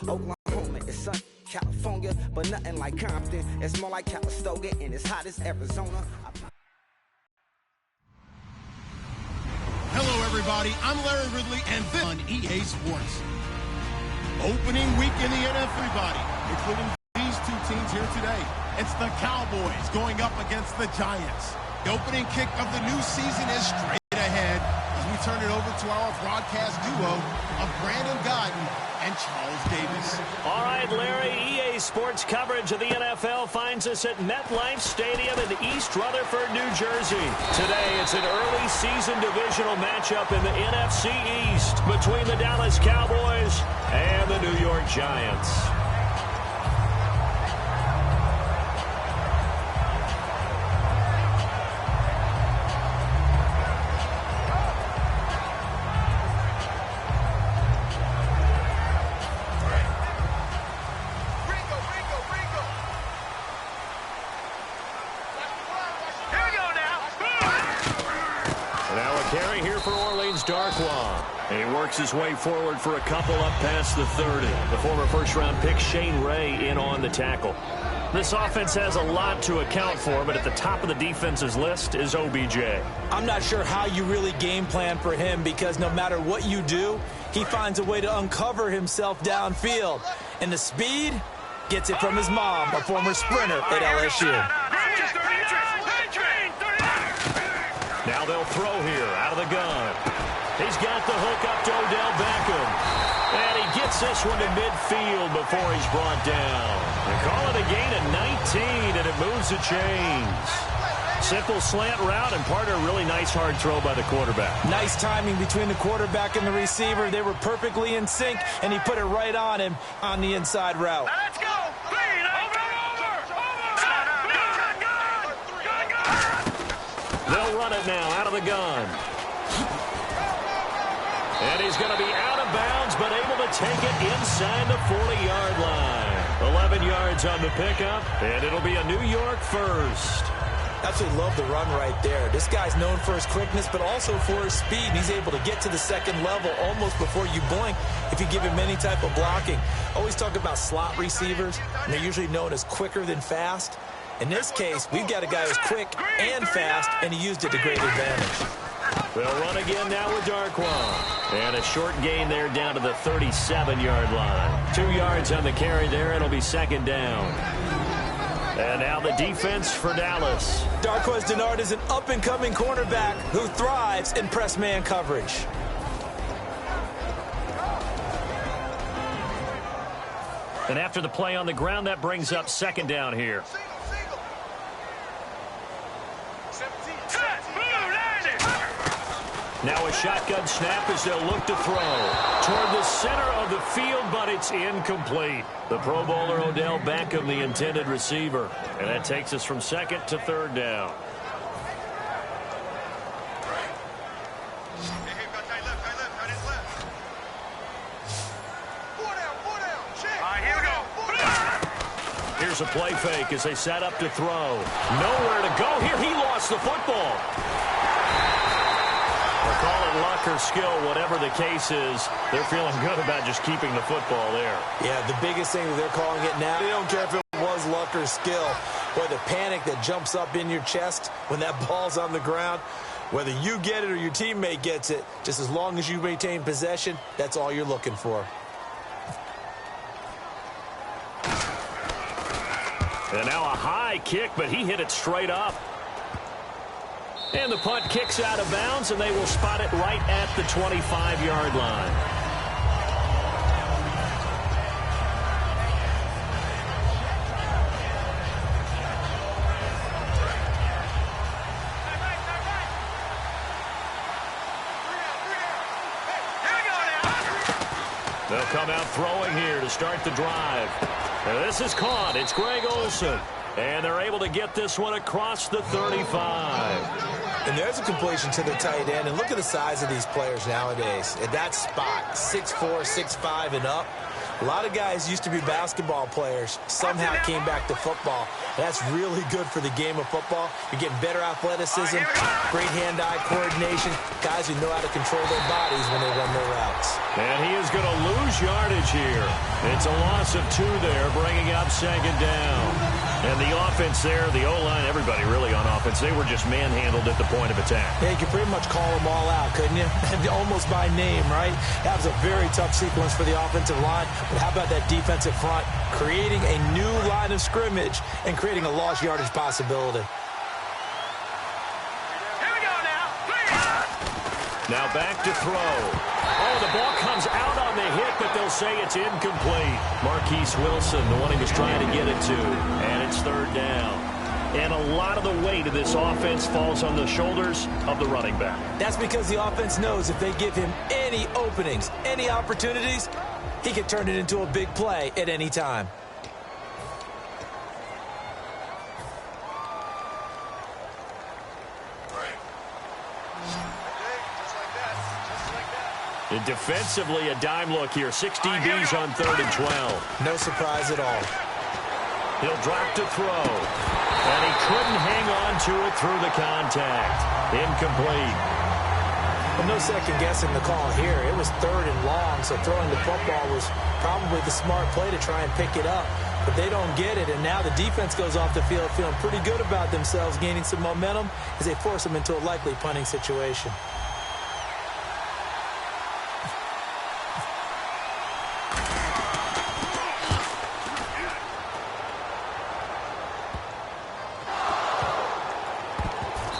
Oklahoma is sunny. California, but nothing like Compton. It's more like Calistoga, and it's hot as Arizona. Hello, everybody. I'm Larry Ridley, and this on EA Sports. Opening week in the NFL, everybody, including these two teams here today. It's the Cowboys going up against the Giants. The opening kick of the new season is straight ahead as we turn it over to our broadcast duo of Brandon Godden and Charles Davis. All right, Larry, EA Sports coverage of the NFL finds us at MetLife Stadium in East Rutherford, New Jersey. Today, it's an early season divisional matchup in the NFC East between the Dallas Cowboys and the New York Giants. Carry here for Orleans, Darkwa. And he works his way forward for a couple up past the 30. The former first-round pick Shane Ray in on the tackle. This offense has a lot to account for, but at the top of the defense's list is OBJ. I'm not sure how you really game plan for him because no matter what you do, he finds a way to uncover himself downfield. And the speed gets it from his mom, a former sprinter at LSU. Now they'll throw here out of the gun. He's got the hook up to Odell Beckham. And he gets this one to midfield before he's brought down. They call it a gain of 19, and it moves the chains. Simple slant route, and part of a really nice hard throw by the quarterback. Nice timing between the quarterback and the receiver. They were perfectly in sync, and he put it right on him on the inside route. Let's go! They'll run it now out of the gun. And he's going to be out of bounds, but able to take it inside the 40-yard line. 11 yards on the pickup, and it'll be a New York first. Absolutely love the run right there. This guy's known for his quickness, but also for his speed. He's able to get to the second level almost before you blink if you give him any type of blocking. Always talk about slot receivers, and they're usually known as quicker than fast. In this case, we've got a guy who's quick and fast, and he used it to great advantage. They'll run again now with Darkwa. And a short gain there down to the 37-yard line. 2 yards on the carry there. It'll be second down. And now the defense for Dallas. Darquez Dennard is an up-and-coming cornerback who thrives in press man coverage. And after the play on the ground, that brings up second down here. Now a shotgun snap as they'll look to throw toward the center of the field, but it's incomplete. The Pro Bowler Odell Beckham, the intended receiver. And that takes us from second to third down. Here's a play fake as they set up to throw. Nowhere to go here. He lost the football. They'll call it luck or skill, whatever the case is. They're feeling good about just keeping the football there. Yeah, the biggest thing that they're calling it now, they don't care if it was luck or skill. Boy, the panic that jumps up in your chest when that ball's on the ground, whether you get it or your teammate gets it, just as long as you maintain possession, that's all you're looking for. And now a high kick, but he hit it straight up. And the punt kicks out of bounds, and they will spot it right at the 25-yard line. They'll come out throwing here to start the drive. And this is caught. It's Greg Olsen. And they're able to get this one across the 35. And there's a completion to the tight end. And look at the size of these players nowadays. At that spot, 6'4", 6'5", and up. A lot of guys used to be basketball players, somehow came back to football. That's really good for the game of football. You're getting better athleticism, great hand-eye coordination, guys who know how to control their bodies when they run their routes. And he is going to lose yardage here. It's a loss of 2 there, bringing up second down. And the offense there, the O-line, everybody really on offense, they were just manhandled at the point of attack. Yeah, you could pretty much call them all out, couldn't you? Almost by name, right? That was a very tough sequence for the offensive line. But how about that defensive front creating a new line of scrimmage and creating a lost yardage possibility? Here we go now. Now back to throw. Oh, the ball comes out on the hit, but they'll say it's incomplete. Marquise Wilson, the one he was trying to get it to. And it's third down. And a lot of the weight of this offense falls on the shoulders of the running back. That's because the offense knows if they give him any openings, any opportunities, he can turn it into a big play at any time. And defensively, a dime look here. 6 DBs on 3rd and 12. No surprise at all. He'll drop to throw. And he couldn't hang on to it through the contact. Incomplete. Well, no second guessing the call here. It was 3rd and long, so throwing the football was probably the smart play to try and pick it up. But they don't get it, and now the defense goes off the field feeling pretty good about themselves, gaining some momentum as they force them into a likely punting situation.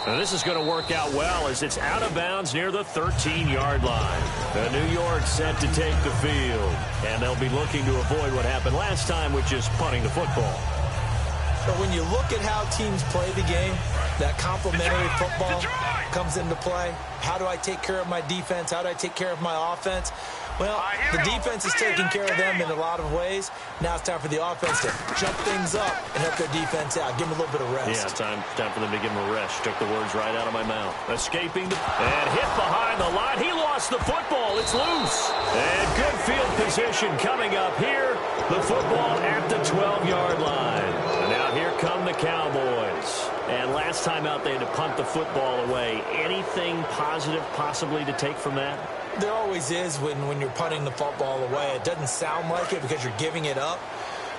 Now this is going to work out well as it's out of bounds near the 13-yard line. The New York set to take the field, and they'll be looking to avoid what happened last time, which is punting the football. But when you look at how teams play the game, that complementary football comes into play. How do I take care of my defense? How do I take care of my offense? Well, the defense is taking care of them in a lot of ways. Now it's time for the offense to jump things up and help their defense out. Give them a little bit of rest. Yeah, time for them to give them a rest. Took the words right out of my mouth. Escaping and hit behind the line. He lost the football. It's loose. And good field position coming up here. The football at the 12-yard line. And now here come the Cowboys. And last time out, they had to punt the football away. Anything positive possibly to take from that? There always is when you're punting the football away. It doesn't sound like it because you're giving it up,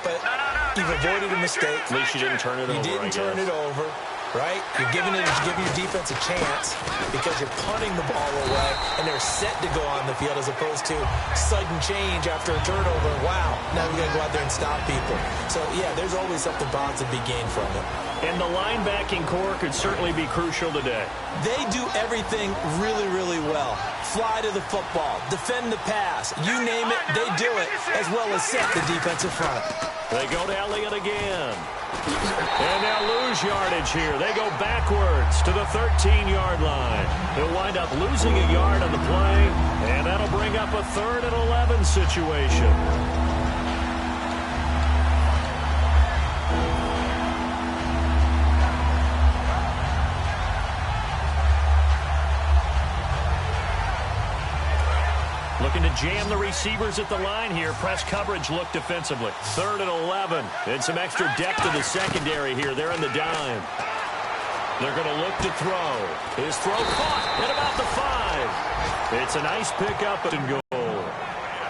but you've avoided a mistake. At least you didn't turn it over. You didn't turn it over, right? You're giving your defense a chance because you're punting the ball away, and they're set to go on the field as opposed to sudden change after a turnover. Wow, now we got to go out there and stop people. So, yeah, there's always something positive to be gained from it. And the linebacking core could certainly be crucial today. They do everything really, really well. Fly to the football, defend the pass, you name it, they do it, as well as set the defensive front. They go to Elliott again. And they'll lose yardage here. They go backwards to the 13-yard line. They'll wind up losing a yard on the play, and that'll bring up a 3rd and 11 situation. Looking to jam the receivers at the line here. Press coverage look defensively. 3rd and 11. And some extra depth to the secondary here. They're in the dime. They're going to look to throw. His throw caught at about the 5. It's a nice pickup and goal.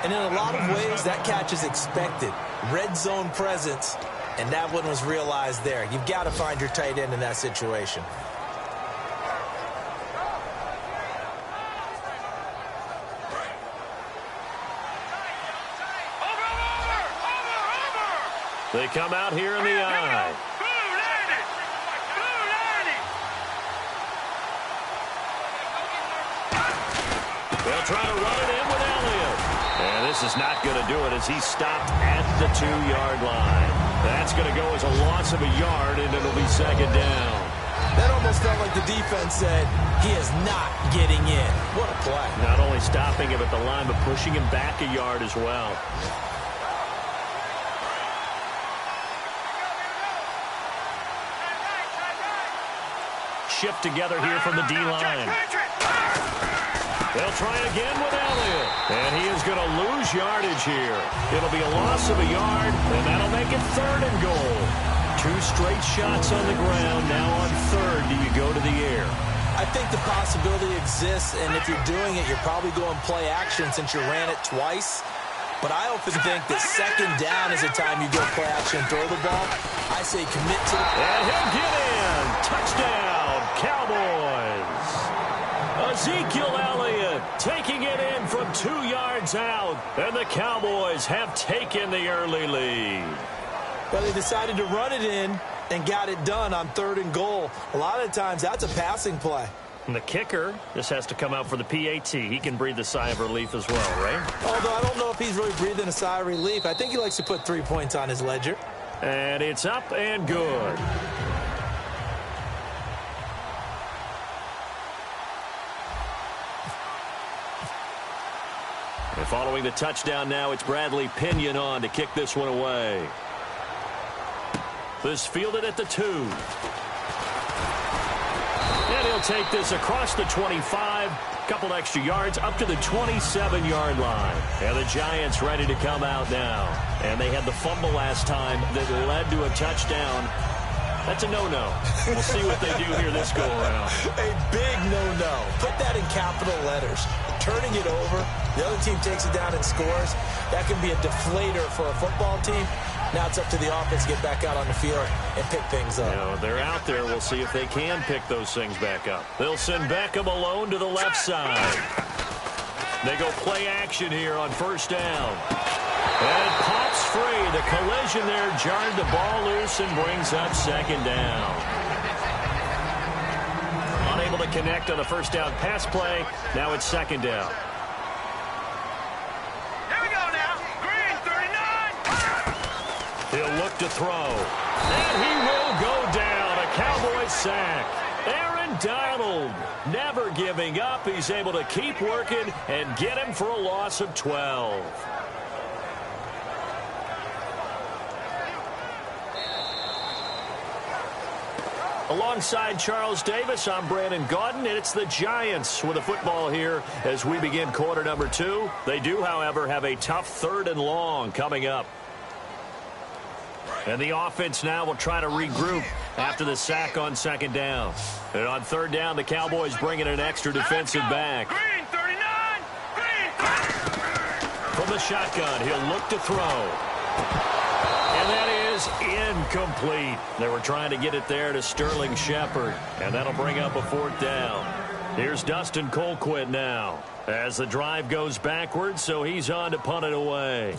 And in a lot of ways, that catch is expected. Red zone presence, and that one was realized there. You've got to find your tight end in that situation. They come out here in the eye. They'll try to run it in with Elliott. And this is not going to do it as he's stopped at the 2-yard line. That's going to go as a loss of a yard, and it'll be second down. That almost felt like the defense said, he is not getting in. What a play. Not only stopping him at the line, but pushing him back a yard as well. Shift together here from the D-line. They'll try again with Elliott. And he is going to lose yardage here. It'll be a loss of a yard, and that'll make it 3rd and goal. 2 straight shots on the ground. Now on 3rd, do you go to the air? I think the possibility exists, and if you're doing it, you're probably going play action since you ran it twice. But I often think that 2nd down is the time you go play action and throw the ball. I say commit to it. And he'll get in. Touchdown, Cowboys. Ezekiel Elliott taking it in from 2 yards out. And the Cowboys have taken the early lead. But they decided to run it in and got it done on 3rd and goal. A lot of times that's a passing play. And the kicker just has to come out for the PAT. He can breathe a sigh of relief as well, right? Although I don't know if he's really breathing a sigh of relief. I think he likes to put 3 points on his ledger. And it's up and good. And following the touchdown now, it's Bradley Pinion on to kick this one away. This fielded at the 2. And he'll take this across the 25. Couple extra yards up to the 27-yard line. And the Giants ready to come out now. And they had the fumble last time that led to a touchdown. That's a no-no. We'll see what they do here this go-around. A big no-no. Put that in capital letters. Turning it over, the other team takes it down and scores. That can be a deflator for a football team. Now it's up to the offense to get back out on the field and pick things up. You know, they're out there. We'll see if they can pick those things back up. They'll send Beckham alone to the left side. They go play action here on 1st down. And it pops free. The collision there jarred the ball loose and brings up 2nd down. Unable to connect on the 1st down pass play. Now it's 2nd down. He'll look to throw. And he will go down. A Cowboys sack. Aaron Donald never giving up. He's able to keep working and get him for a loss of 12. Alongside Charles Davis, I'm Brandon Gaudin, and it's the Giants with the football here as we begin quarter number 2. They do, however, have a tough 3rd and long coming up. And the offense now will try to regroup after the sack on 2nd down. And on 3rd down, the Cowboys bring in an extra defensive back. Green 39! Green! From the shotgun, he'll look to throw. And that is incomplete. They were trying to get it there to Sterling Shepard. And that'll bring up a 4th down. Here's Dustin Colquitt now as the drive goes backwards, so he's on to punt it away.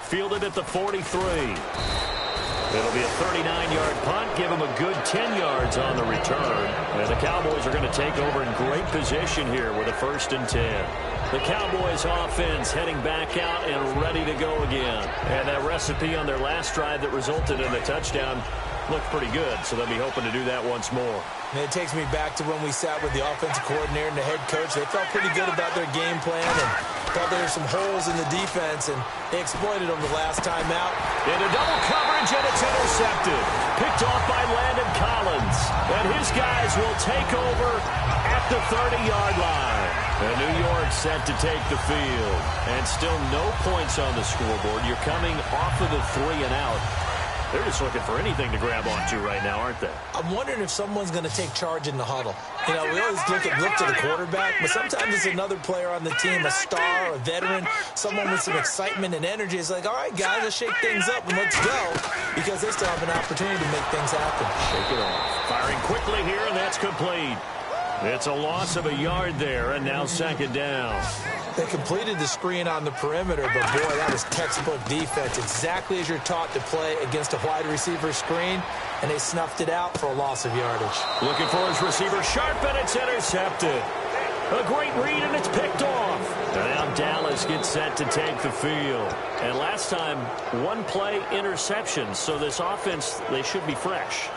Fielded at the 43. It'll be a 39-yard punt. Give him a good 10 yards on the return. And the Cowboys are going to take over in great position here with a 1st and 10. The Cowboys offense heading back out and ready to go again. And that recipe on their last drive that resulted in a touchdown looked pretty good, so they'll be hoping to do that once more. And it takes me back to when we sat with the offensive coordinator and the head coach. They felt pretty good about their game plan and thought there were some holes in the defense, and they exploited them the last time out. Into double coverage, and it's intercepted. Picked off by Landon Collins. And his guys will take over at the 30-yard line. And New York set to take the field. And still no points on the scoreboard. You're coming off of the 3 and out. They're just looking for anything to grab onto right now, aren't they? I'm wondering if someone's going to take charge in the huddle. You know, we always look to the quarterback, but sometimes it's another player on the team, a star, a veteran, someone with some excitement and energy. It's like, all right, guys, let's shake things up and let's go, because they still have an opportunity to make things happen. Shake it off. Firing quickly here, and that's complete. It's a loss of a yard there, and now 2nd down. They completed the screen on the perimeter, but boy, that was textbook defense. Exactly as you're taught to play against a wide receiver screen, and they snuffed it out for a loss of yardage. Looking for his receiver sharp, and it's intercepted. A great read, and it's picked off. And now Dallas gets set to take the field. And last time, 1 play interception. So this offense, they should be fresh.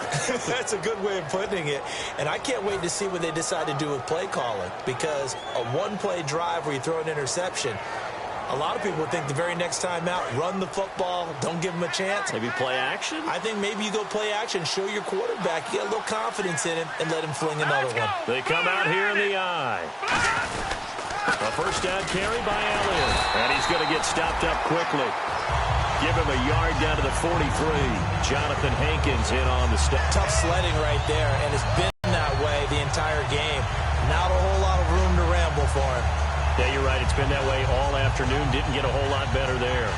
That's a good way of putting it. And I can't wait to see what they decide to do with play calling. Because a 1-play drive where you throw an interception, A lot of people think the very next time out, run the football, don't give him a chance. Maybe play action? I think maybe you go play action, show your quarterback, get a little confidence in him, and let him fling another one. They come out here in the eye. A first down carry by Elliott. And he's going to get stopped up quickly. Give him a yard down to the 43. Jonathan Hankins in on the stop. Tough sledding right there, and it's been that way the entire game. Not a whole lot of room to ramble for him. Yeah, you're right. It's been that way all afternoon. Didn't get a whole lot better there.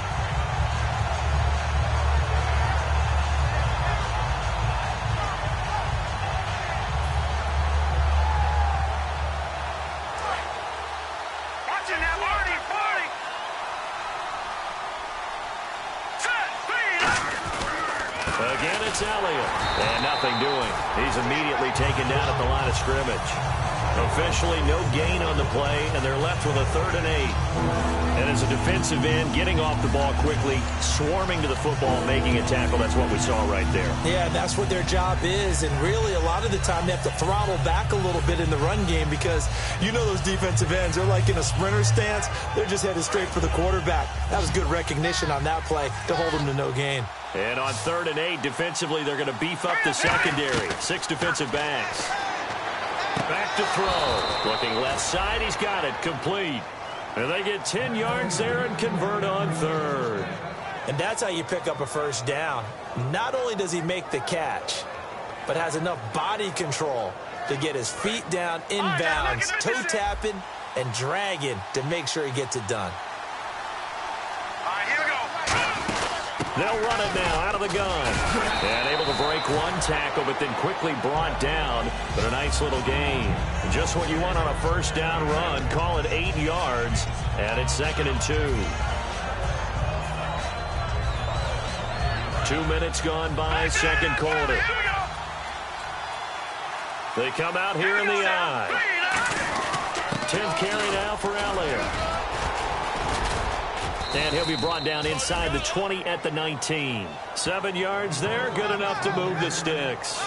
Watching that Marty. Again, it's Elliott. And nothing doing. He's immediately taken down at the line of scrimmage. Officially no gain on the play, and they're left with a 3rd and 8. And as a defensive end, getting off the ball quickly, swarming to the football, making a tackle, that's what we saw right there. Yeah, that's what their job is, and really a lot of the time they have to throttle back a little bit in the run game because you know those defensive ends, they're like in a sprinter stance. They're just headed straight for the quarterback. That was good recognition on that play to hold them to no gain. And on 3rd and 8, defensively, they're going to beef up the secondary. 6 defensive backs. Back to throw. Looking left side, he's got it. Complete. And they get 10 yards there and convert on 3rd. And that's how you pick up a first down. Not only does he make the catch, but has enough body control to get his feet down inbounds, toe tapping and dragging to make sure he gets it done. They'll run it now out of the gun. And able to break one tackle, but then quickly brought down. But a nice little gain. Just what you want on a first down run. Call it 8 yards. And it's 2nd and 2. 2 minutes gone by, second quarter. They come out here in the eye. 10th carry now for Elliott. And he'll be brought down inside the 20 at the 19. 7 yards there, good enough to move the sticks.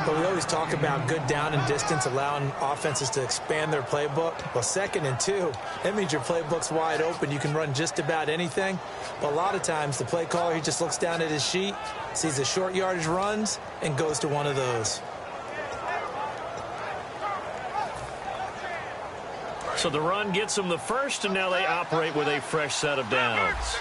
But we always talk about good down and distance, allowing offenses to expand their playbook. Well, 2nd and 2, that means your playbook's wide open. You can run just about anything. But a lot of times, the play caller, he just looks down at his sheet, sees the short yardage runs, and goes to one of those. So the run gets them the first, and now they operate with a fresh set of downs.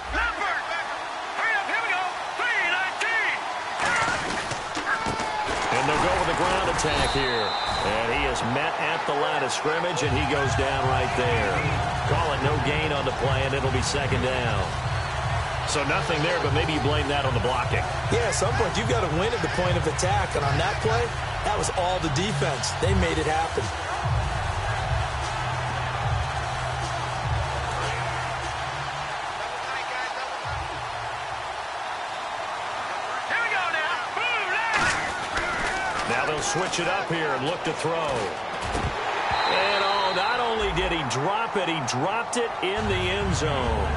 And they'll go with a ground attack here. And he is met at the line of scrimmage, and he goes down right there. Call it no gain on the play, and it'll be 2nd down. So nothing there, but maybe you blame that on the blocking. Yeah, at some point you've got to win at the point of attack, and on that play, that was all the defense. They made it happen. Switch it up here and look to throw. And oh, not only did he drop it, he dropped it in the end zone.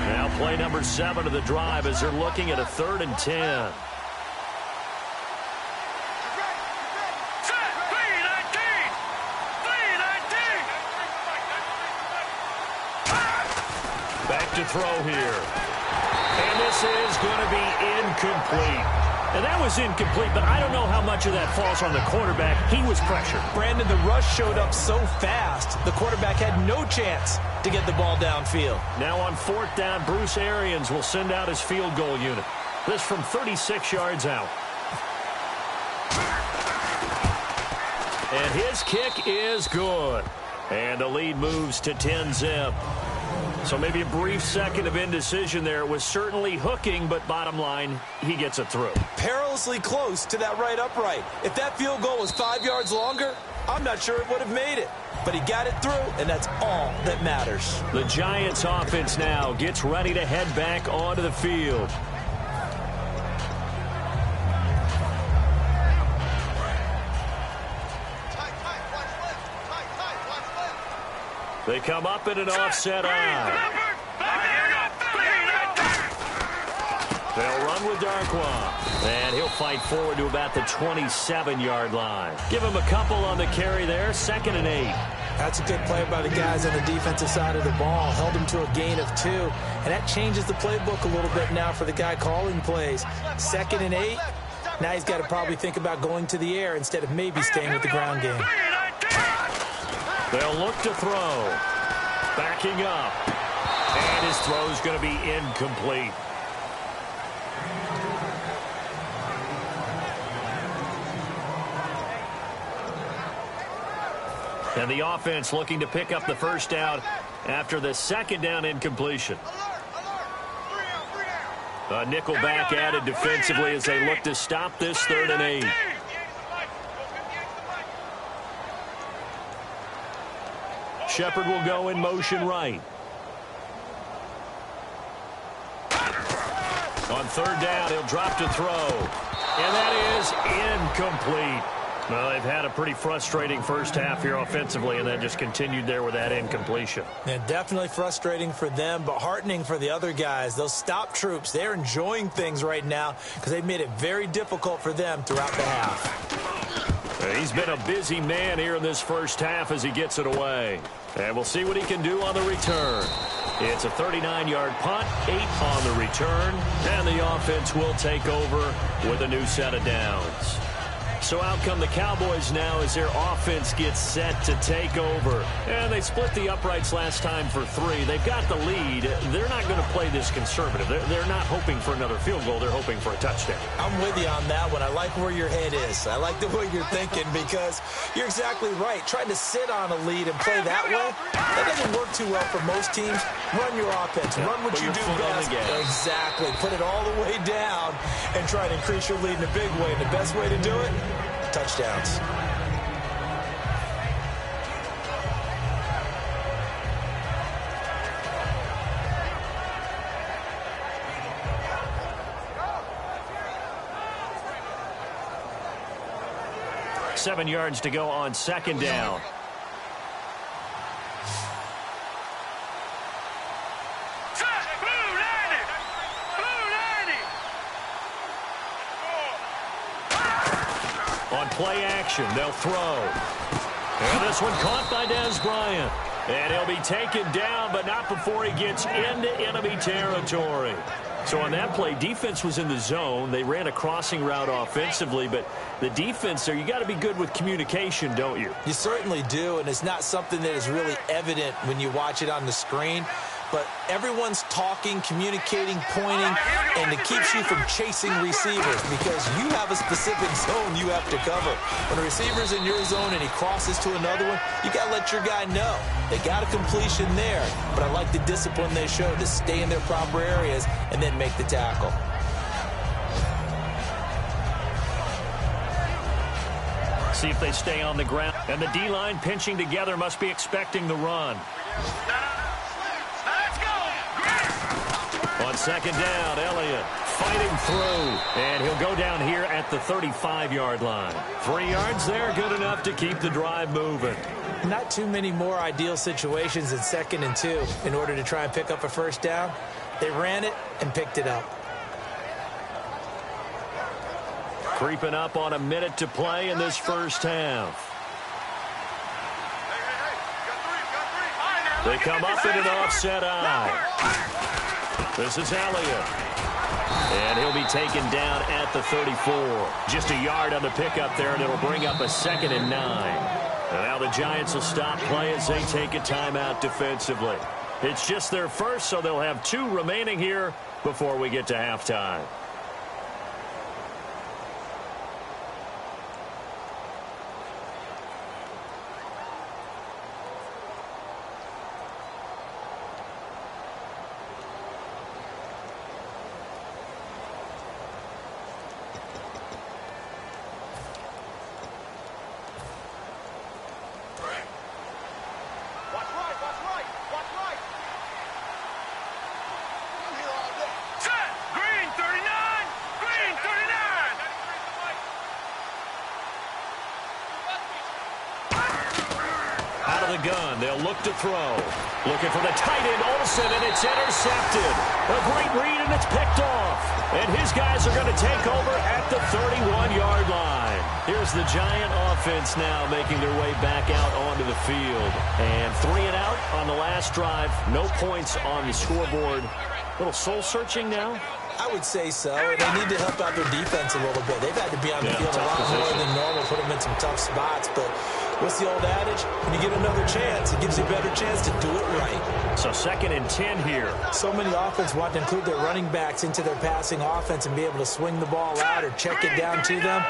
Now play number 7 of the drive as they're looking at a 3rd and 10. To throw here. And this is going to be incomplete. And that was incomplete, but I don't know how much of that falls on the quarterback. He was pressured. Brandon, the rush showed up so fast, the quarterback had no chance to get the ball downfield. Now on 4th down, Bruce Arians will send out his field goal unit. This from 36 yards out. And his kick is good. And the lead moves to 10-zip. So maybe a brief second of indecision there. It was certainly hooking, but bottom line, he gets it through. Perilously close to that right upright. If that field goal was 5 yards longer, I'm not sure it would have made it. But he got it through, and that's all that matters. The Giants offense now gets ready to head back onto the field. They come up in an offset eye. They'll run with Darkwa. And he'll fight forward to about the 27-yard line. Give him a couple on the carry there. 2nd and 8. That's a good play by the guys on the defensive side of the ball. Held him to a gain of 2. And that changes the playbook a little bit now for the guy calling plays. 2nd and 8. Now he's got to probably think about going to the air instead of maybe staying with the ground game. They'll look to throw. Backing up. And his throw's going to be incomplete. And the offense looking to pick up the first down after the 2nd down incompletion. A nickel back added defensively as they look to stop this 3rd and 8. Shepard will go in motion right. On 3rd down, he'll drop to throw. And that is incomplete. Well, they've had a pretty frustrating first half here offensively, and then just continued there with that incompletion. Yeah, definitely frustrating for them, but heartening for the other guys. Those stop troops, they're enjoying things right now because they've made it very difficult for them throughout the half. He's been a busy man here in this first half as he gets it away. And we'll see what he can do on the return. It's a 39-yard punt, 8 on the return, and the offense will take over with a new set of downs. So out come the Cowboys now as their offense gets set to take over. And they split the uprights last time for 3. They've got the lead. They're not going to play this conservative. They're not hoping for another field goal. They're hoping for a touchdown. I'm with you on that one. I like where your head is. I like the way you're thinking because you're exactly right. Trying to sit on a lead and play that way, that doesn't work too well for most teams. Run your offense. Run what you do best. Exactly. Put it all the way down and try to increase your lead in a big way. And the best way to do it, touchdowns. Seven yards to go on 2nd down. On play action, they'll throw. And this one caught by Dez Bryant. And he'll be taken down, but not before he gets into enemy territory. So on that play, defense was in the zone. They ran a crossing route offensively, but the defense there, you got to be good with communication, don't you? You certainly do, and it's not something that is really evident when you watch it on the screen. But everyone's talking, communicating, pointing, and it keeps you from chasing receivers because you have a specific zone you have to cover. When a receiver's in your zone and he crosses to another one, you got to let your guy know. They got a completion there, but I like the discipline they showed to stay in their proper areas and then make the tackle. See if they stay on the ground. And the D-line pinching together must be expecting the run. On 2nd down, Elliott fighting through. And he'll go down here at the 35-yard line. 3 yards there, good enough to keep the drive moving. Not too many more ideal situations in 2nd and 2 in order to try and pick up a first down. They ran it and picked it up. Creeping up on a minute to play in this first half. They come up in an offset eye. This is Elliott. And he'll be taken down at the 34. Just a yard on the pickup there, and it'll bring up a 2nd and 9. And now the Giants will stop play as they take a timeout defensively. It's just their first, so they'll have 2 remaining here before we get to halftime. Green 39! the gun. They'll look to throw. Looking for the tight end, Olsen, and it's intercepted. A great read, and it's picked off. And his guys are going to take over at the 31-yard line. Here's the Giant offense now making their way back out onto the field. And 3 and out on the last drive. No points on the scoreboard. A little soul-searching now. I would say so. They need to help out their defense a little bit. They've had to be on the field a lot more than normal, put them in some tough spots. But what's the old adage? When you get another chance, it gives you a better chance to do it right. So 2nd and 10 here. So many offenses want to include their running backs into their passing offense and be able to swing the ball out or check it down to them.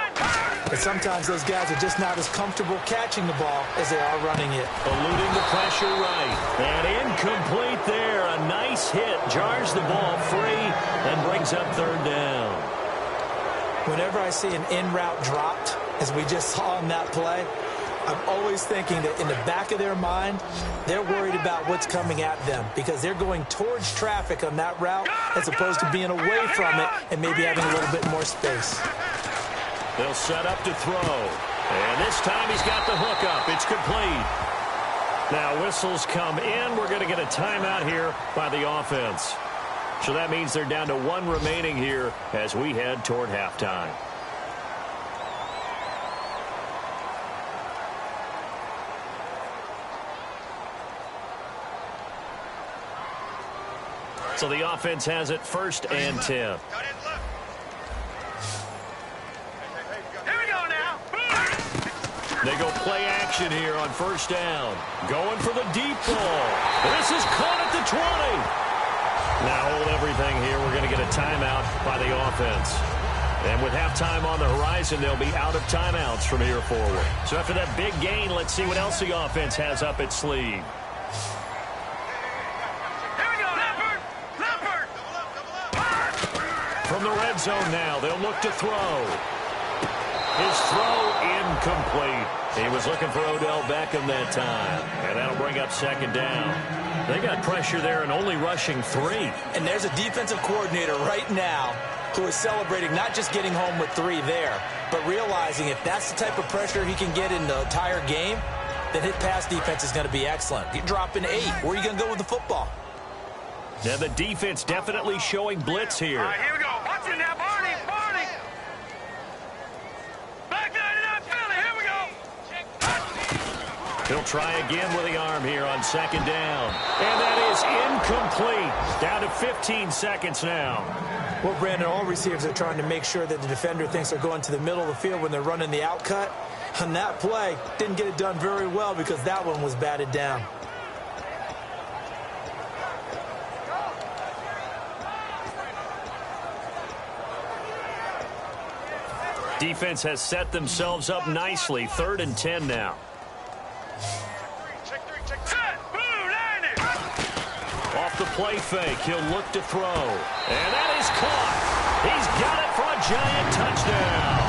But sometimes those guys are just not as comfortable catching the ball as they are running it. Eluding the pressure right. And incomplete there. A nice hit. Jars the ball free and brings up 3rd down. Whenever I see an in-route dropped, as we just saw on that play, I'm always thinking that in the back of their mind, they're worried about what's coming at them because they're going towards traffic on that route as opposed to being away from it and maybe having a little bit more space. They'll set up to throw. And this time he's got the hook up. It's complete. Now whistles come in. We're going to get a timeout here by the offense. So that means they're down to 1 remaining here as we head toward halftime. So the offense has it 1st and 10. They go play action here on 1st down. Going for the deep ball. This is caught at the 20. Now hold everything here. We're going to get a timeout by the offense. And with halftime on the horizon, they'll be out of timeouts from here forward. So after that big gain, let's see what else the offense has up its sleeve. From the red zone now, they'll look to throw. His throw incomplete. He was looking for Odell Beckham that time. And that'll bring up 2nd down. They got pressure there and only rushing 3. And there's a defensive coordinator right now who is celebrating not just getting home with 3 there, but realizing if that's the type of pressure he can get in the entire game, then his pass defense is going to be excellent. You're dropping 8. Where are you going to go with the football? Now the defense definitely showing blitz here. All right, here we go. Watch it now, Barney. Back 99 Philly. Here we go. He'll try again with the arm here on 2nd down. And that is incomplete. Down to 15 seconds now. Well, Brandon, all receivers are trying to make sure that the defender thinks they're going to the middle of the field when they're running the out cut. On that play, didn't get it done very well because that one was batted down. Defense has set themselves up nicely. 3rd and 10 now. Off the play fake, he'll look to throw. And that is caught. He's got it for a Giant touchdown.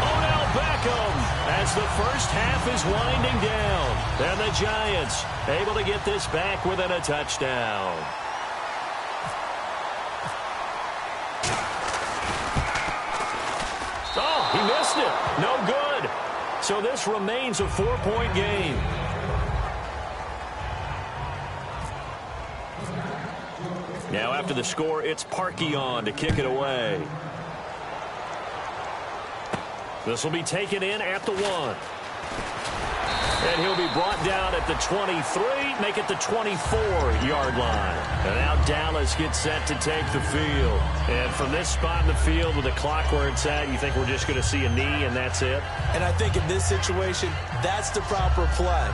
Odell Beckham as the first half is winding down. And the Giants able to get this back within a touchdown. Oh, he missed it. No good. So this remains a 4-point game. Now after the score, it's Parkey on to kick it away. This will be taken in at the 1. And he'll be brought down at the 23, make it the 24-yard line. And now Dallas gets set to take the field. And from this spot in the field with the clock where it's at, you think we're just going to see a knee and that's it? And I think in this situation, that's the proper play.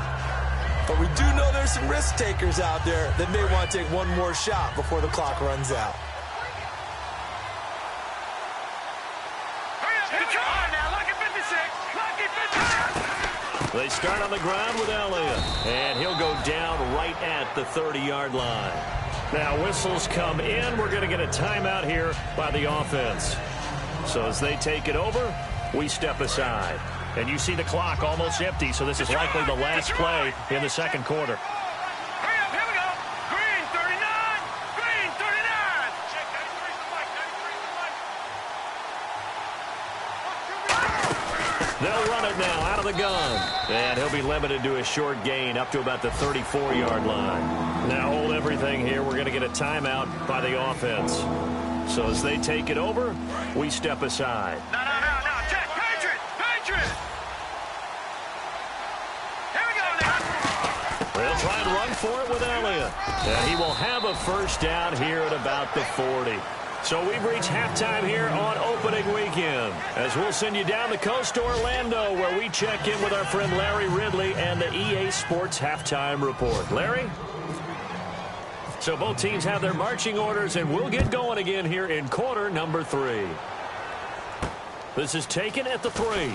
But we do know there's some risk takers out there that may want to take one more shot before the clock runs out. They start on the ground with Elliott, and he'll go down right at the 30-yard line. Now whistles come in. We're going to get a timeout here by the offense. So as they take it over, we step aside. And you see the clock almost empty, so this is likely the last play in the second quarter. They'll run it now out of the gun. And he'll be limited to a short gain up to about the 34-yard line. Now hold everything here. We're going to get a timeout by the offense. So as they take it over, we step aside. No. Check. Patriot. Here we go now. They'll try and run for it with Elliott. And he will have a first down here at about the 40. So we've reached halftime here on opening weekend, as we'll send you down the coast to Orlando, where we check in with our friend Larry Ridley and the EA Sports Halftime Report. Larry? So both teams have their marching orders, and we'll get going again here in quarter number 3. This is taken at the 3.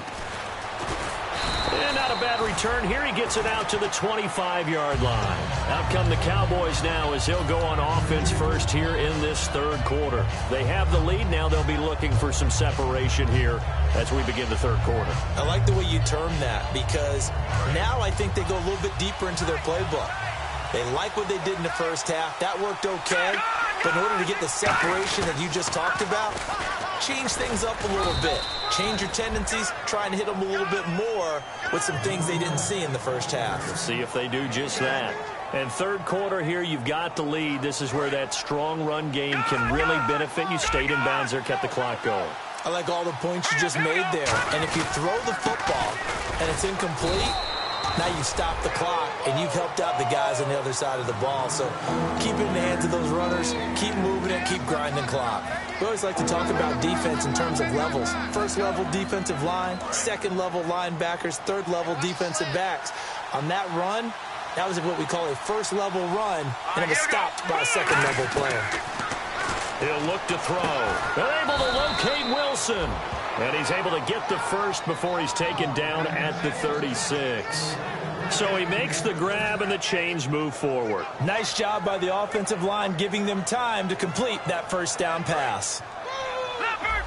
And not a bad return here. He gets it out to the 25-yard line. Out come the Cowboys now as he'll go on offense first here in this third quarter. They have the lead. Now they'll be looking for some separation here as we begin the third quarter. I like the way you term that, because now I think they go a little bit deeper into their playbook. They like what they did in the first half. That worked okay. But in order to get the separation that you just talked about, change things up a little bit. Change your tendencies. Try and hit them a little bit more with some things they didn't see in the first half. We'll see if they do just that. And third quarter here, you've got the lead. This is where that strong run game can really benefit you. Stayed in bounds there, kept the clock going. I like all the points you just made there. And if you throw the football and it's incomplete, now you stop the clock, and you've helped out the guys on the other side of the ball. So keep it in the hands of those runners. Keep moving it. Keep grinding clock. We always like to talk about defense in terms of levels. First level defensive line, second level linebackers, third level defensive backs. On that run, that was what we call a first level run, and it was stopped by a second level player. He'll look to throw. They're able to locate Wilson. And he's able to get the first before he's taken down at the 36. So he makes the grab and the change move forward. Nice job by the offensive line, giving them time to complete that first down pass. Leopard.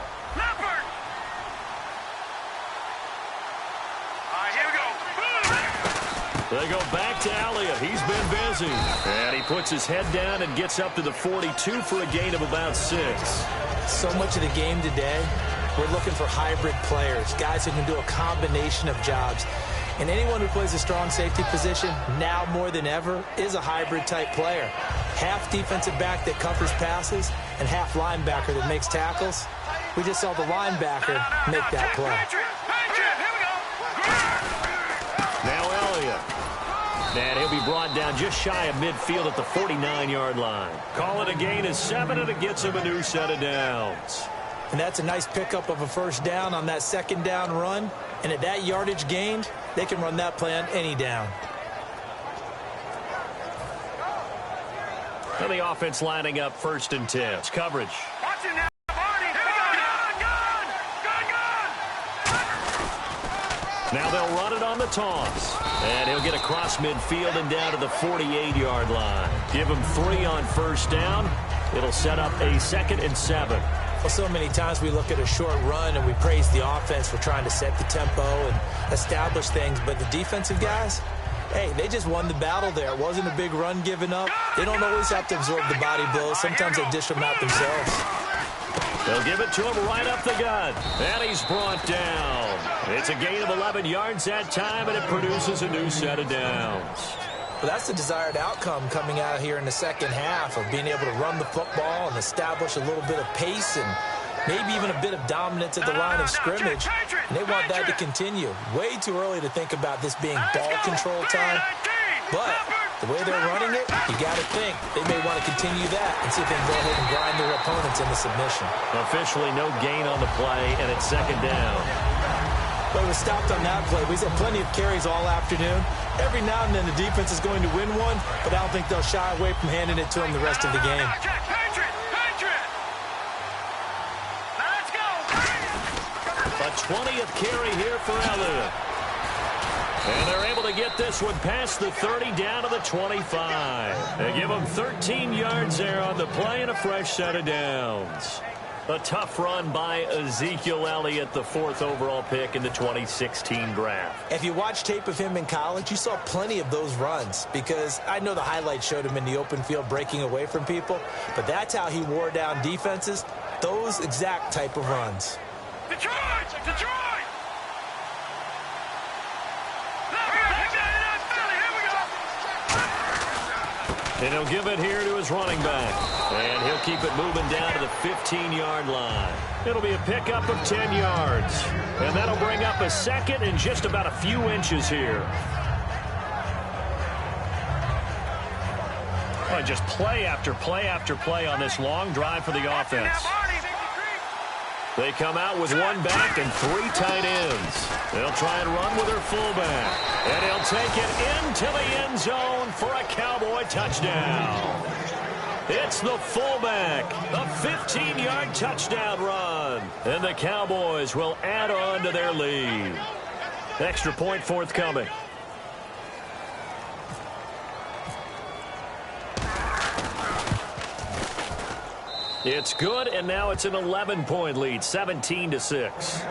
All right, here we go. They go back to Elliott. He's been busy. And he puts his head down and gets up to the 42 for a gain of about 6. So much of the game today, we're looking for hybrid players, guys who can do a combination of jobs. And anyone who plays a strong safety position, now more than ever, is a hybrid-type player. Half defensive back that covers passes and half linebacker that makes tackles. We just saw the linebacker make that play. Now Elliott. And he'll be brought down just shy of midfield at the 49-yard line. Call it a gain of 7, and it gets him a new set of downs. And that's a nice pickup of a first down on that second down run. And at that yardage gained, they can run that play on any down. And the offense lining up 1st and 10. It's coverage. Watch it now, Barney. Here we go. Gun. Now they'll run it on the toss. And he'll get across midfield and down to the 48-yard line. Give him 3 on first down. It'll set up a 2nd and 7. Well, so many times we look at a short run and we praise the offense for trying to set the tempo and establish things. But the defensive guys, hey, they just won the battle there. It wasn't a big run given up. They don't always have to absorb the body blows. Sometimes they dish them out themselves. They'll give it to him right up the gut. And he's brought down. It's a gain of 11 yards that time, and it produces a new set of downs. Well, that's the desired outcome coming out here in the second half, of being able to run the football and establish a little bit of pace and maybe even a bit of dominance at the line of scrimmage. And they want that to continue. Way too early to think about this being ball control time. But the way they're running it, you got to think they may want to continue that and see if they can go ahead and grind their opponents into submission. Officially no gain on the play, and it's second down. But it was stopped on that play. We've had plenty of carries all afternoon. Every now and then the defense is going to win one, but I don't think they'll shy away from handing it to them the rest of the game. Patriot. Now let's go. A 20th carry here for Elliott. And they're able to get this one past the 30 down to the 25. They give them 13 yards there on the play and a fresh set of downs. A tough run by Ezekiel Elliott, the 4th overall pick in the 2016 draft. If you watch tape of him in college, you saw plenty of those runs, because I know the highlights showed him in the open field breaking away from people, but that's how he wore down defenses, those exact type of runs. Detroit! And he'll give it here to his running back. And he'll keep it moving down to the 15-yard line. It'll be a pickup of 10 yards. And that'll bring up a second and just about a few inches here. Well, just play after play after play on this long drive for the offense. They come out with one back and 3 tight ends. They'll try and run with their fullback. And he'll take it into the end zone for a Cowboy touchdown. It's the fullback, a 15-yard touchdown run. And the Cowboys will add on to their lead. Extra point forthcoming. It's good, and now it's an 11-point lead, 17-6.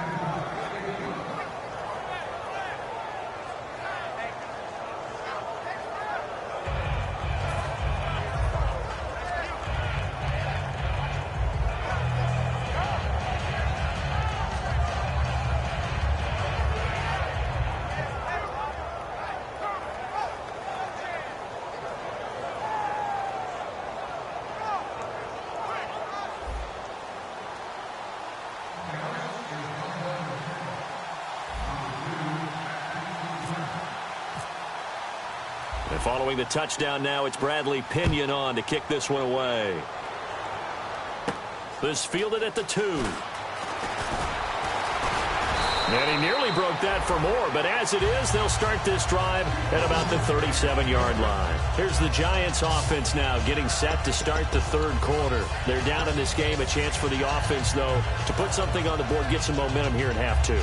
And following the touchdown now, it's Bradley Pinion on to kick this one away. This fielded at the 2. And he nearly broke that for more, but as it is, they'll start this drive at about the 37-yard line. Here's the Giants offense now getting set to start the third quarter. They're down in this game. A chance for the offense, though, to put something on the board, get some momentum here in half 2.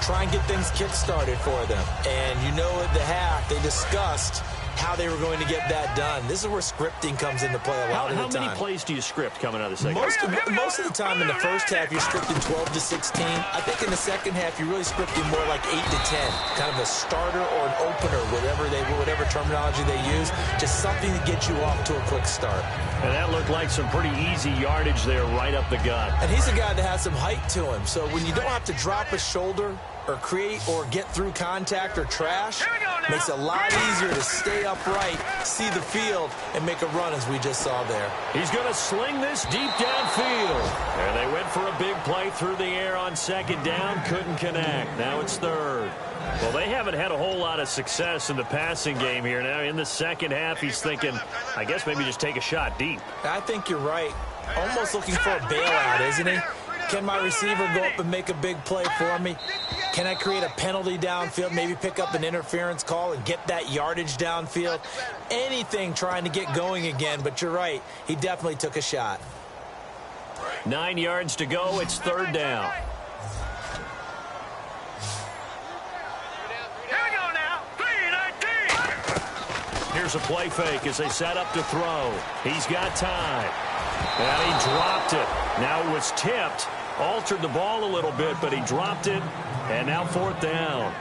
Try and get things kick-started for them. And you know at the half, they discussed how they were going to get that done. This is where scripting comes into play a lot of the time. How many plays do you script coming out of the second half? Most of the time in the first half, you're scripting 12 to 16. I think in the second half, you're really scripting more like 8 to 10. Kind of a starter or an opener, whatever terminology they use. Just something to get you off to a quick start. And that looked like some pretty easy yardage there right up the gut. And he's a guy that has some height to him. So when you don't have to drop a shoulder or create or get through contact or trash, makes it a lot easier to stay upright, see the field, and make a run as we just saw there. He's going to sling this deep downfield. And they went for a big play through the air on second down, couldn't connect. Now it's third. Well, they haven't had a whole lot of success in the passing game here. Now in the second half, he's thinking, I guess maybe just take a shot deep. I think you're right. Almost looking for a bailout, isn't he? Can my receiver go up and make a big play for me? Can I create a penalty downfield, maybe pick up an interference call and get that yardage downfield? Anything trying to get going again, but you're right. He definitely took a shot. 9 yards to go. It's third down. Here we go now. 3-19. Here's a play fake as they set up to throw. He's got time. And he dropped it. Now it was tipped. Altered the ball a little bit, but he dropped it. And now fourth down.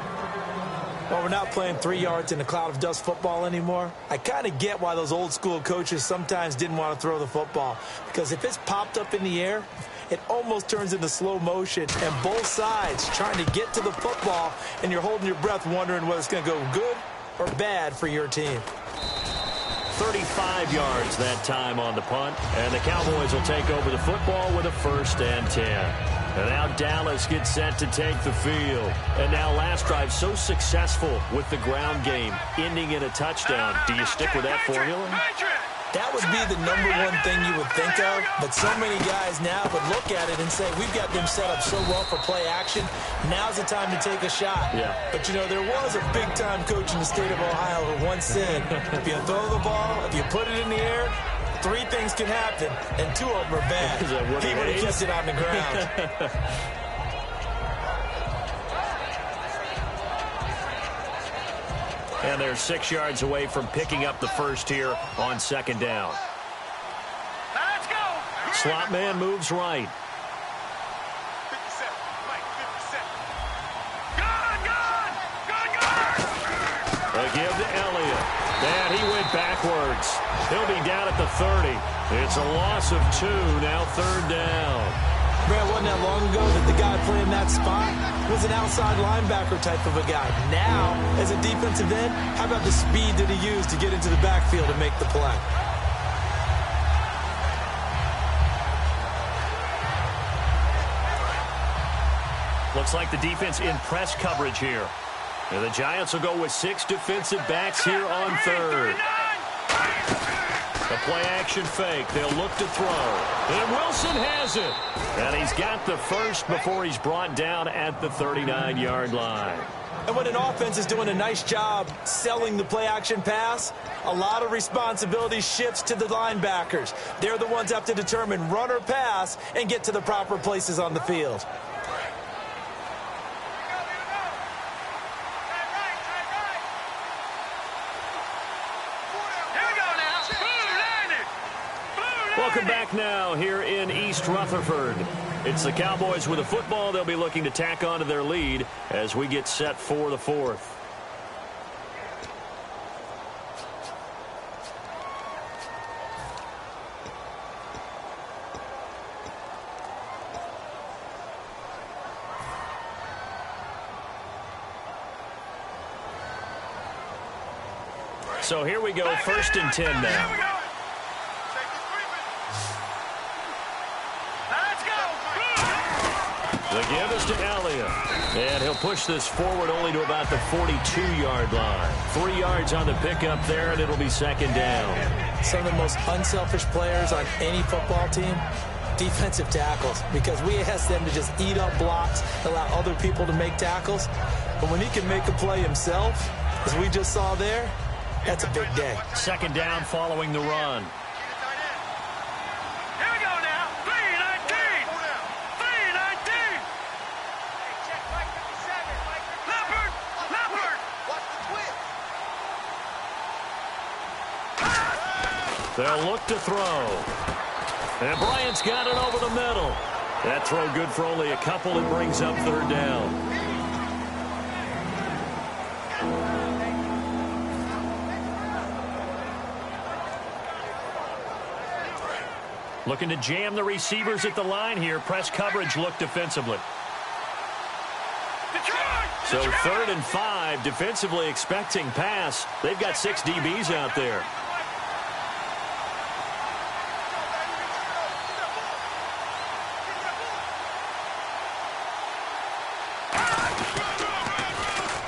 Well, we're not playing 3 yards in a cloud of dust football anymore. I kind of get why those old school coaches sometimes didn't want to throw the football. Because if it's popped up in the air, it almost turns into slow motion. And both sides trying to get to the football, and you're holding your breath wondering whether it's going to go good or bad for your team. 35 yards that time on the punt. And the Cowboys will take over the football with a 1st and 10. And now Dallas gets set to take the field. And now last drive so successful with the ground game, ending in a touchdown. Do you stick with that formula? That would be the number one thing you would think of, but so many guys now would look at it and say, we've got them set up so well for play action, now's the time to take a shot. Yeah. But, you know, there was a big-time coach in the state of Ohio who once said, if you throw the ball, if you put it in the air, 3 things can happen, and 2 of them are bad. He would have kept it on the ground. And they're 6 yards away from picking up the first here on second down. Let's go. Slot man moves right. 57. Mike, 57. Gone. They give to Elliott. And he went backwards. He'll be down at the 30. It's a loss of 2, now third down. Man, it wasn't that long ago that the guy playing that spot was an outside linebacker type of a guy. Now, as a defensive end, how about the speed that he used to get into the backfield and make the play? Looks like the defense in press coverage here. And the Giants will go with 6 defensive backs here on third. The play-action fake. They'll look to throw. And Wilson has it. And he's got the first before he's brought down at the 39-yard line. And when an offense is doing a nice job selling the play-action pass, a lot of responsibility shifts to the linebackers. They're the ones that have to determine run or pass and get to the proper places on the field. Welcome back now here in East Rutherford. It's the Cowboys with a football. They'll be looking to tack on to their lead as we get set for the fourth. So here we go, 1st and 10 now. The give is to Elliott. And he'll push this forward only to about the 42-yard line. 3 yards on the pickup there, and it'll be 2nd down. Some of the most unselfish players on any football team, defensive tackles, because we ask them to just eat up blocks, allow other people to make tackles. But when he can make a play himself, as we just saw there, that's a big day. 2nd down following the run. They'll look to throw. And Bryant's got it over the middle. That throw good for only a couple. It brings up 3rd down. Looking to jam the receivers at the line here. Press coverage look defensively. So 3rd and 5, defensively expecting pass. They've got 6 DBs out there.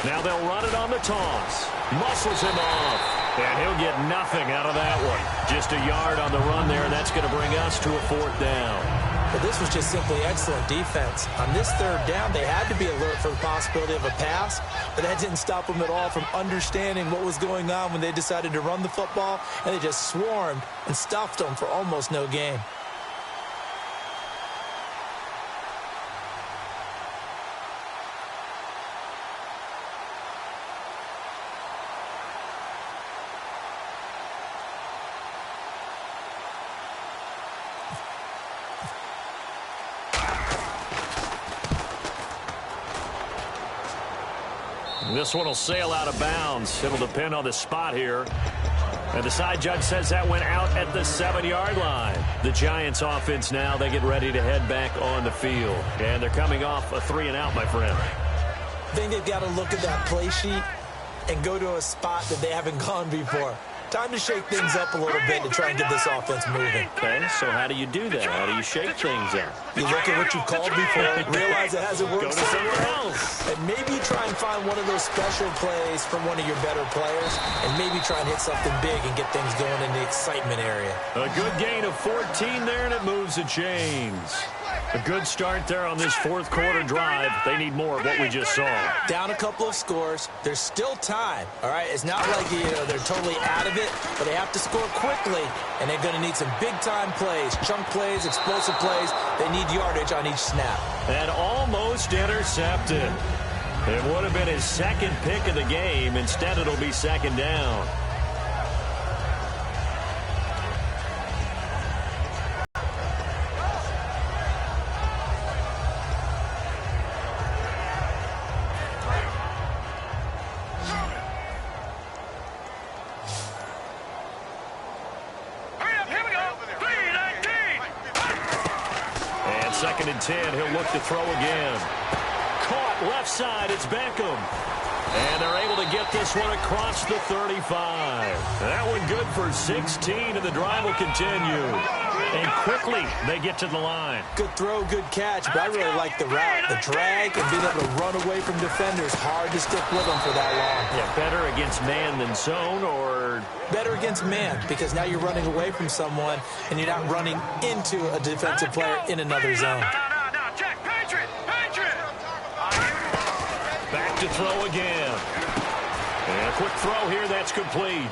Now they'll run it on the toss. Muscles him off. And he'll get nothing out of that one. Just a yard on the run there, and that's going to bring us to a 4th down. But this was just simply excellent defense. On this 3rd down, they had to be alert for the possibility of a pass, but that didn't stop them at all from understanding what was going on when they decided to run the football, and they just swarmed and stuffed them for almost no gain. This one will sail out of bounds. It'll depend on the spot here. And the side judge says that went out at the 7-yard line. The Giants offense now, they get ready to head back on the field. And they're coming off a 3-and-out, my friend. I think they've got to look at that play sheet and go to a spot that they haven't gone before. Time to shake things up a little bit to try and get this offense moving. Okay, so how do you do that? How do you shake things up? You look at what you've called before, realize it hasn't worked Go to somewhere else. and maybe try and find one of those special plays from one of your better players, and maybe try and hit something big and get things going in the excitement area. A good gain of 14 there, and it moves the chains. A good start there on this 4th quarter drive. They need more of what we just saw. Down a couple of scores. There's still time, all right? It's not like, they're totally out of it, but they have to score quickly, and they're going to need some big-time plays, chunk plays, explosive plays. They need yardage on each snap. And almost intercepted. It would have been his 2nd pick of the game. Instead, it'll be 2nd down. 2nd and 10. He'll look to throw again. Caught left side. It's Beckham. And they're able to get this one across the 35. That one good for 16, and the drive will continue. And quickly, they get to the line. Good throw, good catch, but I really like the route. The drag and being able to run away from defenders. Hard to stick with them for that long. Yeah, better against man than zone, or? Better against man, because now you're running away from someone, and you're not running into a defensive player in another zone. No, Jack, Patriot. Back to throw again. And a quick throw here, that's complete.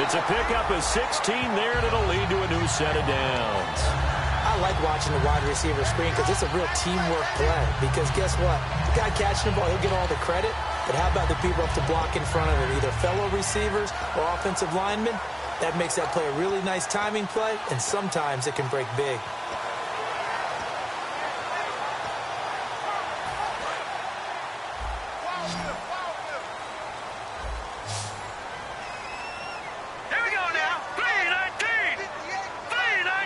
It's a pickup of 16 there, and it'll lead to a new set of downs. I like watching the wide receiver screen because it's a real teamwork play. Because guess what? The guy catching the ball, he'll get all the credit. But how about the people up to block in front of him, either fellow receivers or offensive linemen? That makes that play a really nice timing play, and sometimes it can break big.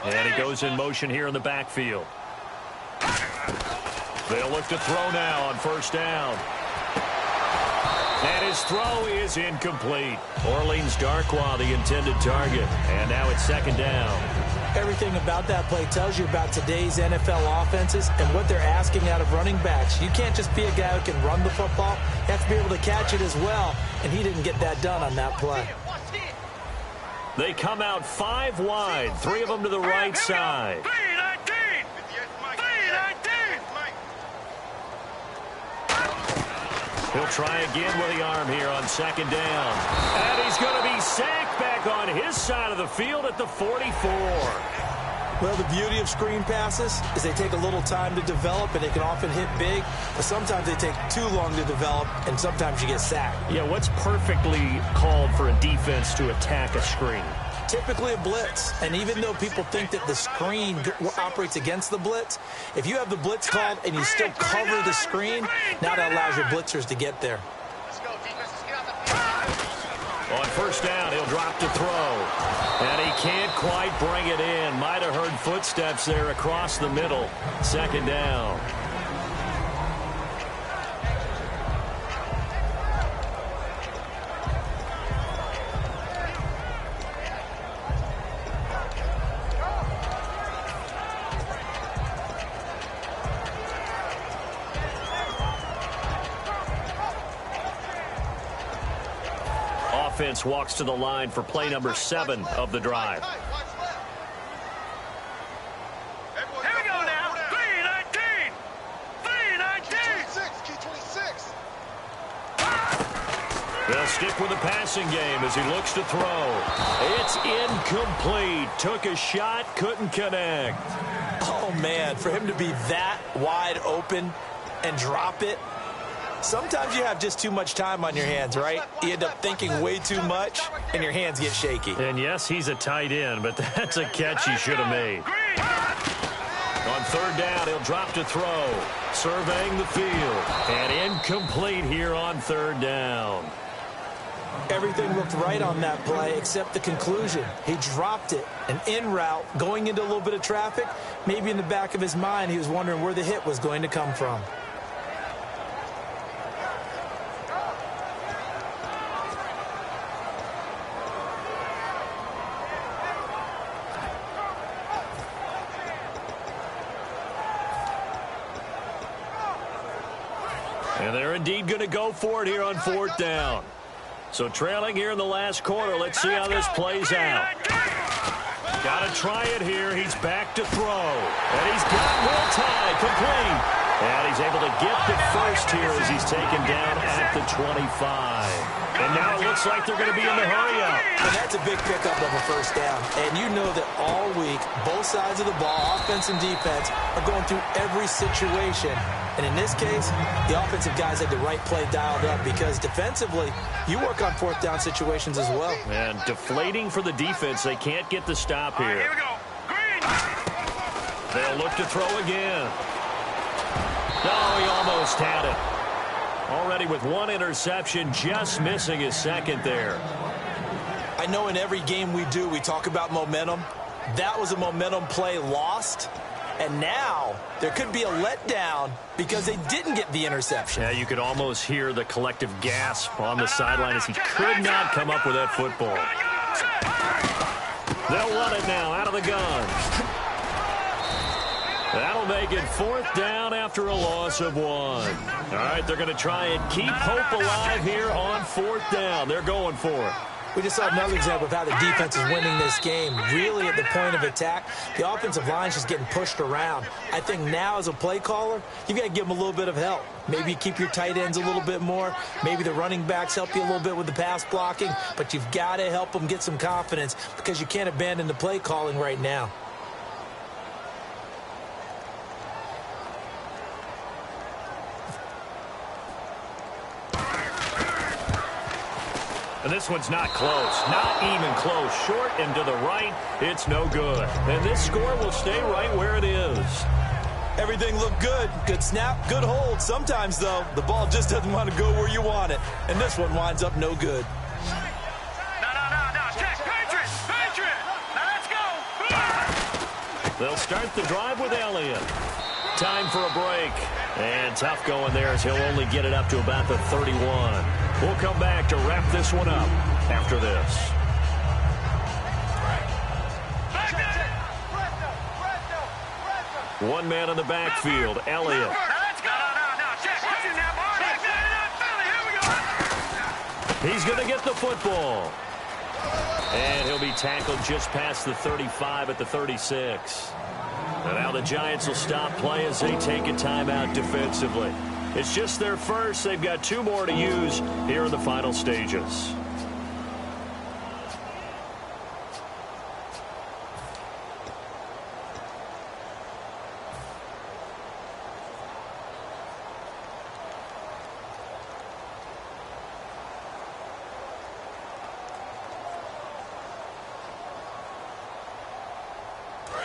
And he goes in motion here in the backfield. They'll look to throw now on 1st down. And his throw is incomplete. Orleans Darkwa, the intended target. And now it's 2nd down. Everything about that play tells you about today's NFL offenses and what they're asking out of running backs. You can't just be a guy who can run the football. You have to be able to catch it as well. And he didn't get that done on that play. They come out 5 wide, 3 of them to the right side. He'll try again with the arm here on 2nd down. And he's going to be sacked back on his side of the field at the 44. Well, the beauty of screen passes is they take a little time to develop, and they can often hit big, but sometimes they take too long to develop, and sometimes you get sacked. Yeah, what's perfectly called for a defense to attack a screen? Typically a blitz, and even though people think that the screen operates against the blitz, if you have the blitz called and you still cover the screen, now that allows your blitzers to get there. On 1st down, he'll drop to throw. And he can't quite bring it in. Might have heard footsteps there across the middle. 2nd down. Offense walks to the line for play number 7 of the drive. Here we go now. 3-19. 3-19. They'll stick with the passing game as he looks to throw. It's incomplete. Took a shot, couldn't connect. Oh, man, for him to be that wide open and drop it. Sometimes you have just too much time on your hands, right? You end up thinking way too much, and your hands get shaky. And yes, he's a tight end, but that's a catch he should have made. On 3rd down, he'll drop to throw. Surveying the field. And incomplete here on 3rd down. Everything looked right on that play except the conclusion. He dropped it. An in route, going into a little bit of traffic. Maybe in the back of his mind, he was wondering where the hit was going to come from. And they're indeed going to go for it here on 4th down. So trailing here in the last quarter. Let's see how this plays out. Got to try it here. He's back to throw. And he's got Will Tye complete. And he's able to get the first here as he's taken down at the 25. And now it looks like they're going to be in the hurry-up. And that's a big pickup of a 1st down. And you know that all week, both sides of the ball, offense and defense, are going through every situation. And in this case, the offensive guys had the right play dialed up because defensively, you work on 4th down situations as well. And deflating for the defense. They can't get the stop here. Here we go. Green. They'll look to throw again. No, he almost had it. Already with 1 interception, just missing his 2nd there. I know in every game we do, we talk about momentum. That was a momentum play lost, And now there could be a letdown because they didn't get the interception. Yeah, you could almost hear the collective gasp on the sideline as he could not come up with that football. They'll run it now out of the gun. That'll make it 4th down after a loss of 1. All right, they're going to try and keep hope alive here on 4th down. They're going for it. We just saw another example of how the defense is winning this game. Really at the point of attack, the offensive line's just getting pushed around. I think now as a play caller, you've got to give them a little bit of help. Maybe keep your tight ends a little bit more. Maybe the running backs help you a little bit with the pass blocking. But you've got to help them get some confidence because you can't abandon the play calling right now. And this one's not close. Not even close. Short and to the right. It's no good. And this score will stay right where it is. Everything looked good. Good snap, good hold. Sometimes, though, the ball just doesn't want to go where you want it. And this one winds up no good. No. Check. Patriot. Now let's go. They'll start the drive with Elliott. Time for a break. And tough going there as he'll only get it up to about the 31. We'll come back to wrap this one up after this. One man in the backfield, Elliott. He's going to get the football. And he'll be tackled just past the 35 at the 36. And now the Giants will stop play as they take a timeout defensively. It's just their first. They've got 2 more to use here in the final stages.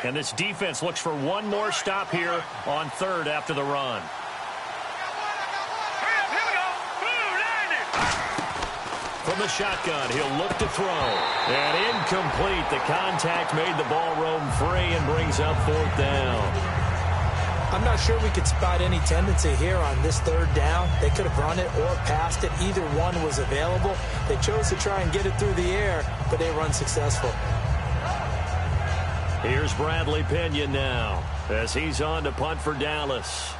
And this defense looks for one more stop here on 3rd after the run. From the shotgun, he'll look to throw. And incomplete. The contact made the ball roam free and brings up 4th down. I'm not sure we could spot any tendency here on this 3rd down. They could have run it or passed it. Either one was available. They chose to try and get it through the air, but they were unsuccessful. Here's Bradley Pinion now as he's on to punt for Dallas.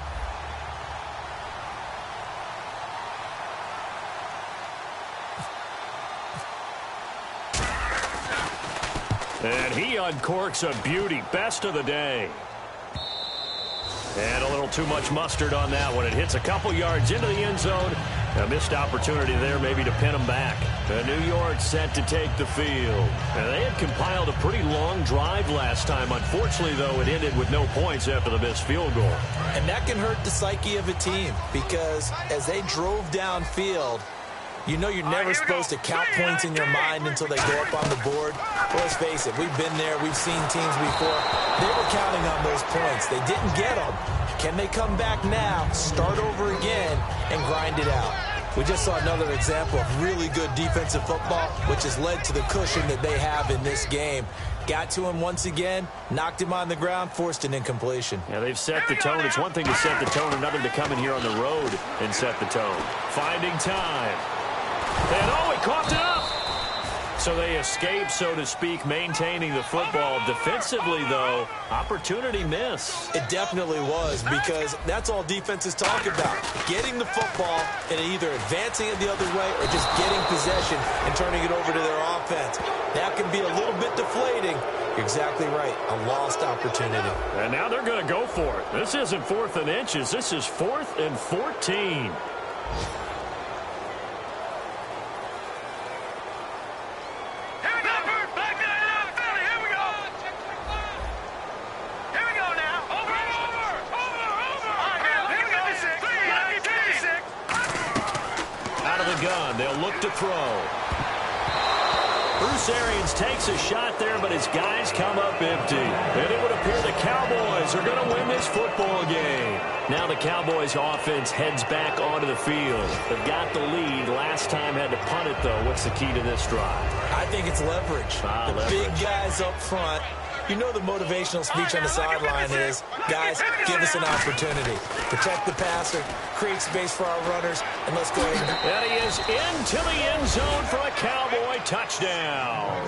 And he uncorks a beauty. Best of the day. And a little too much mustard on that one. It hits a couple yards into the end zone. A missed opportunity there maybe to pin him back. New York set to take the field. And they had compiled a pretty long drive last time. Unfortunately, though, it ended with no points after the missed field goal. And that can hurt the psyche of a team because as they drove downfield, you know you're never supposed to count points in your mind until they go up on the board. Well, let's face it, we've been there. We've seen teams before. They were counting on those points. They didn't get them. Can they come back now, start over again, and grind it out? We just saw another example of really good defensive football, which has led to the cushion that they have in this game. Got to him once again, knocked him on the ground, forced an incompletion. Yeah, they've set the tone. It's one thing to set the tone, another to come in here on the road and set the tone. Finding time. And oh, he coughed it up. So they escape, so to speak, maintaining the football. Defensively, though, opportunity miss. It definitely was because that's all defenses talk about. Getting the football and either advancing it the other way or just getting possession and turning it over to their offense. That can be a little bit deflating. You're exactly right. A lost opportunity. And now they're going to go for it. This isn't 4th and inches. This is 4th and 14. They'll look to throw. Bruce Arians takes a shot there, but his guys come up empty. And it would appear the Cowboys are going to win this football game. Now the Cowboys offense heads back onto the field. They've got the lead. Last time had to punt it, though. What's the key to this drive? I think it's leverage. Leverage. Big guys up front You know the motivational speech on the sideline is, guys, give us an opportunity. Protect the passer, create space for our runners, and let's go ahead. And he is into the end zone for a Cowboy touchdown.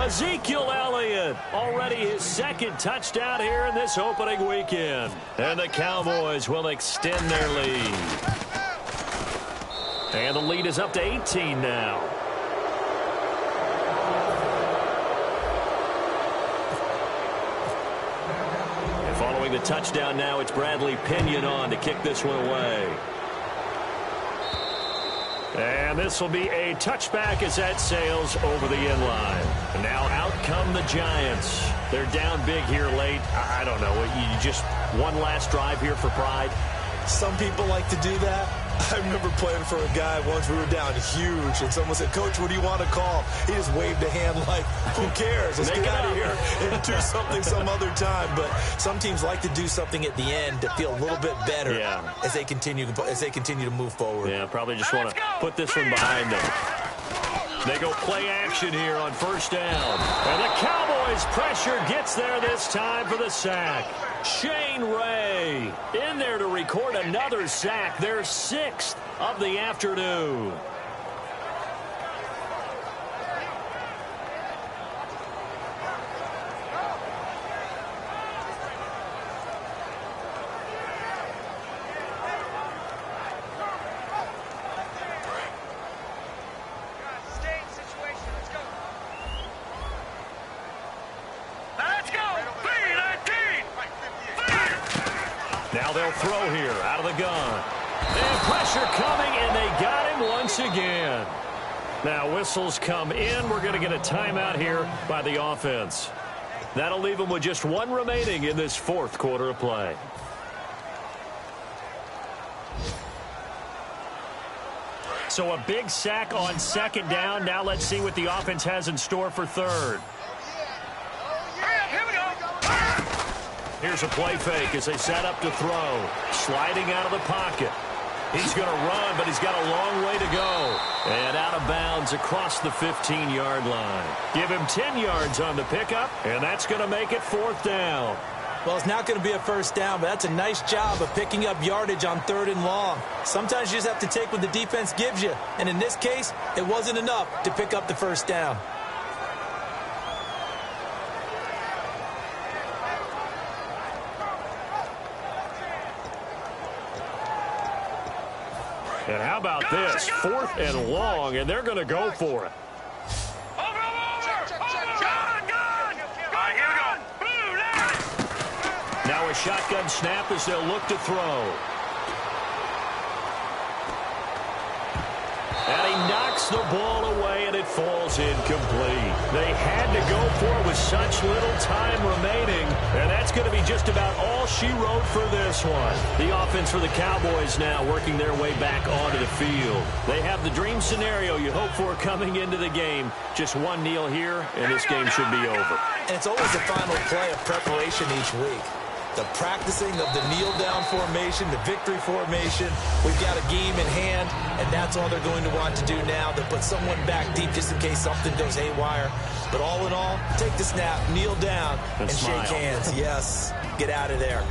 Ezekiel Elliott, already his second touchdown here in this opening weekend. And the Cowboys will extend their lead. And the lead is up to 18 now. And following the touchdown now, it's Bradley Pinion on to kick this one away. And this will be a touchback as that sails over the end line. And now out come the Giants. They're down big here late. I don't know. You just one last drive here for pride. Some people like to do that. I remember playing for a guy once. We were down huge, and someone said, "Coach, what do you want to call?" He just waved a hand like, "Who cares? Let's get out of here and do something some other time." But some teams like to do something at the end to feel a little bit better as they continue to move forward. Yeah, probably just want to put this one behind them. They go play action here on first down. And the Cowboys pressure gets there this time for the sack. Shane Ray in there to record another sack, their 6th of the afternoon. Now they'll throw here out of the gun. And pressure coming, and they got him once again. Now whistles come in. We're going to get a timeout here by the offense. That'll leave them with just one remaining in this 4th quarter of play. So a big sack on second down. Now let's see what the offense has in store for third. Here's a play fake as they set up to throw. Sliding out of the pocket. He's going to run, but he's got a long way to go. And out of bounds across the 15-yard line. Give him 10 yards on the pickup, and that's going to make it 4th down. Well, it's not going to be a first down, but that's a nice job of picking up yardage on 3rd and long. Sometimes you just have to take what the defense gives you. And in this case, it wasn't enough to pick up the first down. And how about this? 4th and long, and they're going to go for it. Now a shotgun snap as they'll look to throw. And he knocks the ball away, and it falls incomplete. They had to go for it with such little time remaining, and that's going to be just about all she wrote for this one. The offense for the Cowboys now working their way back onto the field. They have the dream scenario you hope for coming into the game. Just one kneel here, and this game should be over. And it's always the final play of preparation each week. The practicing of the kneel-down formation, the victory formation. We've got a game in hand, and that's all they're going to want to do now. They'll put someone back deep just in case something goes haywire. But all in all, take the snap, kneel down, and shake hands. Yes, get out of there.